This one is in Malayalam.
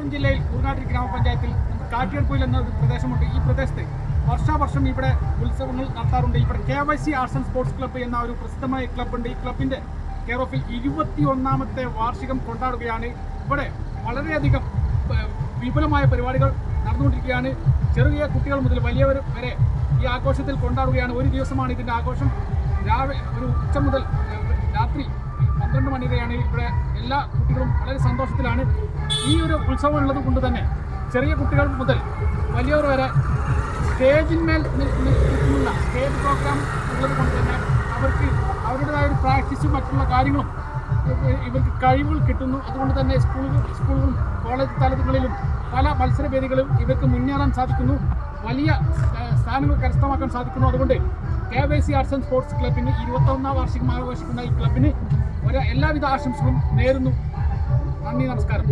മലപ്പുറം ജില്ലയിൽ കൂർനാട്ടിൽ ഗ്രാമപഞ്ചായത്തിൽ കാട്ടിയൽപ്പൊയിൽ എന്ന ഒരു പ്രദേശമുണ്ട്. ഈ പ്രദേശത്ത് വർഷാവർഷം ഇവിടെ ഉത്സവങ്ങൾ നടത്താറുണ്ട്. ഇവിടെ KYC arts and sports club എന്ന ഒരു പ്രസിദ്ധമായ ക്ലബ്ബുണ്ട്. ഈ ക്ലബിൻ്റെ കെയർ ഓഫിൽ 21ാമത്തെ വാർഷികം കൊണ്ടാടുകയാണ്. ഇവിടെ വളരെയധികം വിപുലമായ പരിപാടികൾ നടന്നുകൊണ്ടിരിക്കുകയാണ്. ചെറിയ കുട്ടികൾ മുതൽ വലിയവർ വരെ ഈ ആഘോഷത്തിൽ കൊണ്ടാടുകയാണ്. ഒരു ദിവസമാണ് ഇതിൻ്റെ ആഘോഷം. രാവിലെ ഒരു ഉച്ച മുതൽ രാത്രി 12 മണി വരെയാണ്. ഇവിടെ എല്ലാ കുട്ടികളും വളരെ സന്തോഷത്തിലാണ്. ഈ ഒരു ഉത്സവം ഉള്ളത് കൊണ്ട് തന്നെ ചെറിയ കുട്ടികൾ മുതൽ വലിയവർ വരെ സ്റ്റേജിന്മേൽ നിൽക്കുന്ന സ്റ്റേജ് പ്രോഗ്രാം ഉള്ളത് കൊണ്ട് തന്നെ അവർക്ക് അവരുടേതായ ഒരു പ്രാക്ടീസും മറ്റുള്ള കാര്യങ്ങളും ഇവർക്ക് കഴിവുകൾ കിട്ടുന്നു. അതുകൊണ്ട് തന്നെ സ്കൂളുകളും കോളേജ് തലങ്ങളിലും പല മത്സരവേദികളും ഇവർക്ക് മുന്നേറാൻ സാധിക്കുന്നു. വലിയ സ്ഥാനങ്ങൾ കരസ്ഥമാക്കാൻ സാധിക്കുന്നു. അതുകൊണ്ട് KYC ആർട്സ് ആൻഡ് സ്പോർട്സ് ക്ലബിന് 21ാം വാർഷികം ആഘോഷിക്കുന്ന ഈ ക്ലബിന് എല്ലാവിധ ആശംസകളും നേരുന്നു. നന്ദി, നമസ്കാരം.